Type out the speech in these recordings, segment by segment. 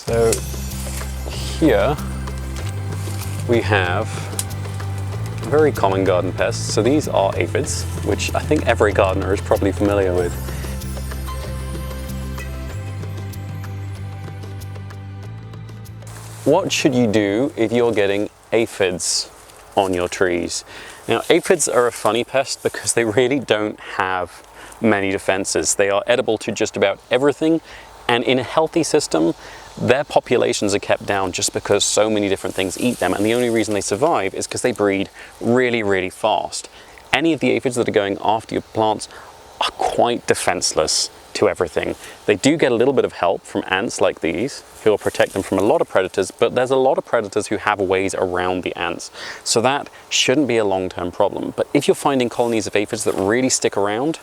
So here we have a very common garden pest. So these are aphids, which I think every gardener is probably familiar with. What should you do if you're getting aphids on your trees? Now, aphids are a funny pest because they really don't have many defenses. They are edible to just about everything, and in a healthy system, their populations are kept down just because so many different things eat them, and the only reason they survive is because they breed really, really fast. Any of the aphids that are going after your plants are quite defenseless to everything. They do get a little bit of help from ants like these, who will protect them from a lot of predators, but there's a lot of predators who have ways around the ants. So that shouldn't be a long-term problem. But if you're finding colonies of aphids that really stick around,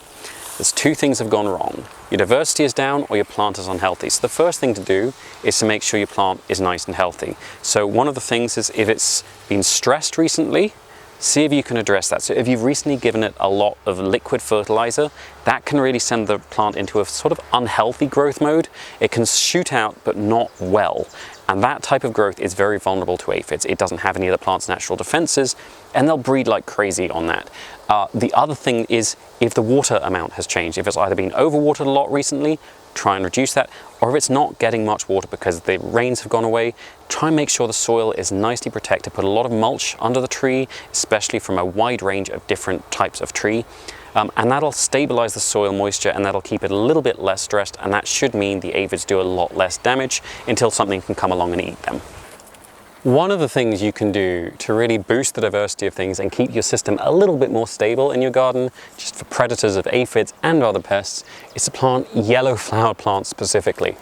there's two things have gone wrong. Your diversity is down or your plant is unhealthy. So the first thing to do is to make sure your plant is nice and healthy. So one of the things is if it's been stressed recently, see if you can address that. So if you've recently given it a lot of liquid fertilizer, that can really send the plant into a sort of unhealthy growth mode. It can shoot out, but not well. And that type of growth is very vulnerable to aphids. It doesn't have any of the plant's natural defenses, and they'll breed like crazy on that. The other thing is if the water amount has changed. If it's either been overwatered a lot recently, try and reduce that, or if it's not getting much water because the rains have gone away, try and make sure the soil is nicely protected. Put a lot of mulch under the tree, especially from a wide range of different types of tree. And that'll stabilize the soil moisture, and that'll keep it a little bit less stressed, and that should mean the aphids do a lot less damage until something can come along and eat them. One of the things you can do to really boost the diversity of things and keep your system a little bit more stable in your garden, just for predators of aphids and other pests, is to plant yellow flowered plants specifically.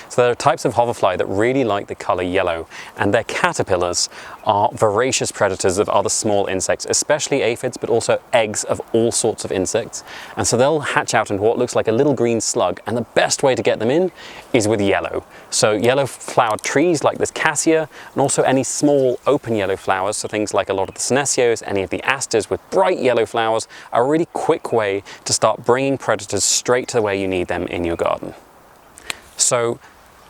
So there are types of hoverfly that really like the color yellow, and their caterpillars are voracious predators of other small insects, especially aphids, but also eggs of all sorts of insects. And so they'll hatch out into what looks like a little green slug, and the best way to get them in is with yellow. So yellow flowered trees like this cassia, and also any small open yellow flowers, so things like a lot of the senecios, any of the asters with bright yellow flowers, are a really quick way to start bringing predators straight to where you need them in your garden. So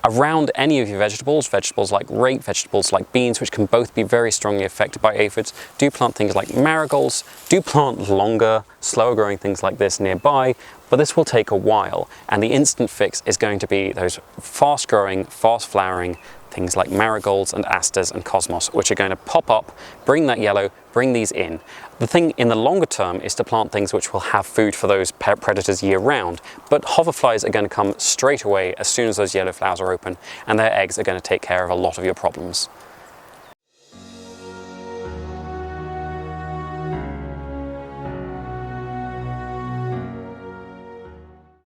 around any of your vegetables like rape, vegetables like beans, which can both be very strongly affected by aphids, do plant things like marigolds, do plant longer, slower growing things like this nearby, but this will take a while, and the instant fix is going to be those fast growing, fast flowering things like marigolds and asters and cosmos, which are going to pop up, bring that yellow, bring these in. The thing in the longer term is to plant things which will have food for those predators year round, but hoverflies are going to come straight away as soon as those yellow flowers are open, and their eggs are going to take care of a lot of your problems.